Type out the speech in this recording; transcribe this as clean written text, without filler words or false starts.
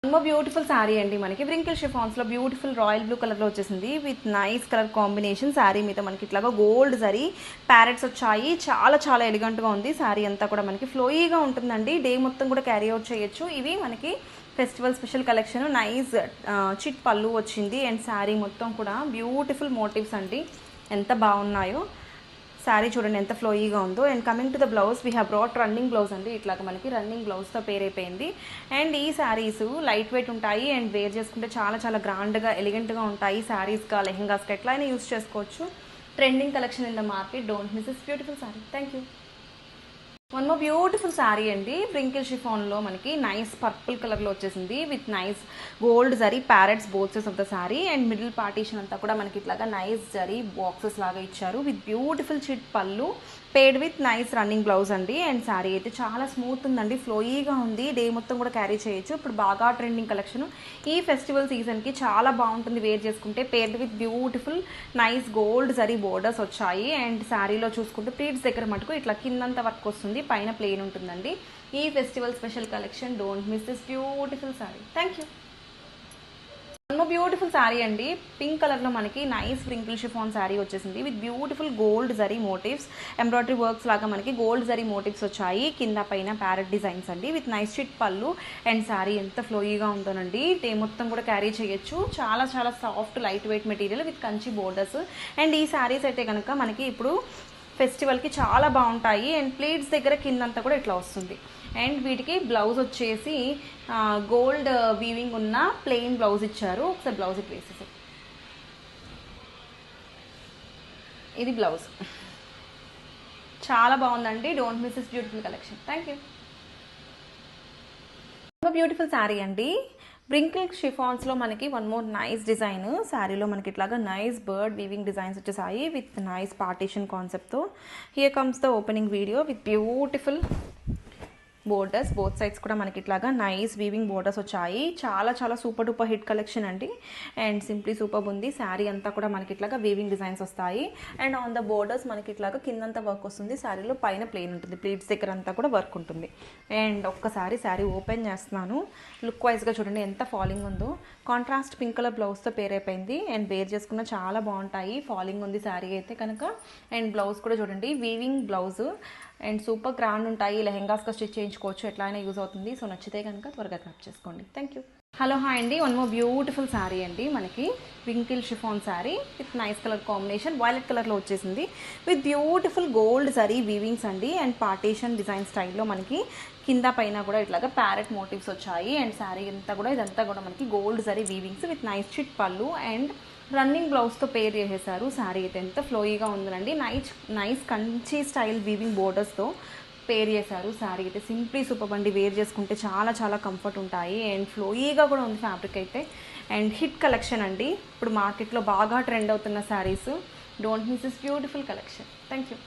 ரொம்ப బ్యూటిఫుల్ శారీ అండి. మనకి వ్రింకిల్ షిఫాన్స్లో బ్యూటిఫుల్ రాయల్ బ్లూ కలర్లో వచ్చేసింది with nice colour combination. Sari మీద మనకి ఇట్లాగా గోల్డ్ జరీ ప్యారెట్స్ వచ్చాయి. చాలా చాలా ఎలిగెంట్గా ఉంది. శారీ అంతా కూడా మనకి ఫ్లోయీగా ఉంటుందండి. డే మొత్తం కూడా క్యారీ అవుట్ చేయొచ్చు. ఇవి మనకి ఫెస్టివల్ స్పెషల్ కలెక్షన్. నైస్ చిట్ పళ్ళు వచ్చింది అండ్ శారీ మొత్తం కూడా బ్యూటిఫుల్ మోటివ్స్ అండి. ఎంత బాగున్నాయో శారీ చూడండి ఎంత ఫ్లోయీగా ఉందో. And coming to the blouse we have brought running blouse అండి. ఇట్లాగ మనకి రన్నింగ్ బ్లౌజ్తో పేరైపోయింది. అండ్ ఈ శారీస్ లైట్ వెయిట్ ఉంటాయి అండ్ వేర్ చేసుకుంటే చాలా చాలా గ్రాండ్గా ఎలిగెంట్గా ఉంటాయి. శారీస్గా లెహెంగాస్గా ఎట్లయినా యూస్ చేసుకోవచ్చు. Trending collection in the market. Don't miss this beautiful sari. Thank you. One more beautiful sari అండి. వ్రింకిల్ షిఫాన్లో మనకి నైస్ పర్పుల్ కలర్లో వచ్చేసింది with nice gold zari parrots both sides of the sari. And middle partition అంతా కూడా మనకి ఇట్లాగా నైస్ జరీ బాక్సెస్ లాగా ఇచ్చారు విత్ బ్యూటిఫుల్ చిట్ పళ్ళు పేడ్ విత్ నైస్ రన్నింగ్ బ్లౌజ్ అండి. అండ్ శారీ అయితే చాలా స్మూత్ ఉందండి, ఫ్లోయీగా ఉంది. డే మొత్తం కూడా క్యారీ చేయొచ్చు. ఇప్పుడు బాగా ట్రెండింగ్ కలెక్షన్. ఈ ఫెస్టివల్ సీజన్కి చాలా బాగుంటుంది వేర్ చేసుకుంటే. Paired with beautiful nice gold zari borders వచ్చాయి. అండ్ శారీలో చూసుకుంటే ప్లీట్స్ దగ్గర మటుకు ఇట్లా కిందంత వర్క్ వస్తుంది, పైన ప్లెయిన్ ఉంటుందండి. ఈ festival special collection. Don't miss this beautiful sari. Thank you. Beautiful sari అండి. పింక్ కలర్లో మనకి నైస్ వ్రింకిల్ షిఫాన్ శారీ వచ్చేసింది with beautiful gold zari motifs, embroidery works లాగా మనకి గోల్డ్ జరీ మోటివ్స్ వచ్చాయి. కింద పైన ప్యారెట్ డిజైన్స్ అండి విత్ నైస్ చిట్ పళ్ళు. అండ్ శారీ ఎంత ఫ్లోయీగా ఉందోనండి. డే మొత్తం కూడా క్యారీ చేయొచ్చు. చాలా చాలా soft light weight material with Kanchi borders. And ఈ శారీస్ అయితే కనుక మనకి ఇప్పుడు ఫెస్టివల్కి చాలా బాగుంటాయి. అండ్ ప్లీట్స్ దగ్గర కిందంతా కూడా ఇట్లా వస్తుంది. అండ్ వీటికి బ్లౌజ్ వచ్చేసి గోల్డ్ వీవింగ్ ఉన్న ప్లెయిన్ బ్లౌజ్ ఇచ్చారు. ఒకసారి బ్లౌజ్ ఇట్ వేసేసి, ఇది బ్లౌజ్. చాలా బాగుందండి. Don't miss this beautiful collection. Thank you. Beautiful sari అండి. వ్రింకిల్ షిఫాన్స్లో మనకి వన్ మోర్ నైస్ డిజైన్. శారీలో మనకి ఇట్లాగా నైస్ బర్డ్ వీవింగ్ డిజైన్స్ వచ్చేసాయి విత్ నైస్ పార్టీషన్ కాన్సెప్ట్తో. Here comes the opening video with beautiful borders. Both sides కూడా మనకి ఇట్లాగా నైస్ వీవింగ్ బోర్డర్స్ వచ్చాయి. చాలా చాలా సూపర్ డూపర్ హిట్ కలెక్షన్ అండి. అండ్ సింప్లీ సూపర్ ఉంది. శారీ అంతా కూడా మనకి ఇట్లాగా వీవింగ్ డిజైన్స్ వస్తాయి. అండ్ ఆన్ ద బోర్డర్స్ మనకి ఇట్లాగా కిందంతా వర్క్ వస్తుంది. శారీలో పైన ప్లెయిన్ ఉంటుంది. ప్లీట్స్ దగ్గర అంతా కూడా వర్క్ ఉంటుంది. అండ్ ఒక్కసారి శారీ ఓపెన్ చేస్తున్నాను. లుక్ వైజ్గా చూడండి ఎంత ఫాలింగ్ ఉందో. కాంట్రాస్ట్ పింక్ కలర్ బ్లౌజ్తో పేరైపోయింది. అండ్ వేర్ చేసుకున్న చాలా బాగుంటాయి. ఫాలింగ్ ఉంది శారీ అయితే కనుక. అండ్ బ్లౌజ్ కూడా చూడండి weaving blouse. And super grand ఉంటాయి. లెహెంగాస్గా స్టిచ్ చేయించుకోవచ్చు. ఎట్లా అయినా యూజ్ అవుతుంది. సో నచ్చితే కనుక త్వరగా క్రాప్ చేసుకోండి. Thank you. హలో హాయ్ అండి. వన్ మోర్ బ్యూటిఫుల్ శారీ అండి. మనకి wrinkle chiffon sari with nice colour combination. Violet కలర్లో వచ్చేసింది విత్ బ్యూటిఫుల్ గోల్డ్ జరీ వీవింగ్స్ అండి. అండ్ పార్టీషన్ డిజైన్ స్టైల్లో మనకి కింద పైన కూడా ఇట్లాగా ప్యారెట్ మోటివ్స్ వచ్చాయి. అండ్ శారీ అంతా కూడా ఇదంతా కూడా మనకి gold zari weavings with nice చిట్ పళ్ళు అండ్ రన్నింగ్ బ్లౌజ్తో పేర్ చేసేసారు. శారీ అయితే ఎంత ఫ్లోయీగా ఉందండి. నైస్ కంచి స్టైల్ వీవింగ్ బోర్డర్స్తో పేర్ చేశారు. శారీ అయితే సింప్లీ సూపర్ అండి. వేర్ చేసుకుంటే చాలా చాలా కంఫర్ట్ ఉంటాయి. అండ్ ఫ్లోయీగా కూడా ఉంది ఫ్యాబ్రిక్ అయితే. అండ్ హిట్ కలెక్షన్ అండి. ఇప్పుడు మార్కెట్లో బాగా ట్రెండ్ అవుతున్న saris. Don't miss this beautiful collection. Thank you.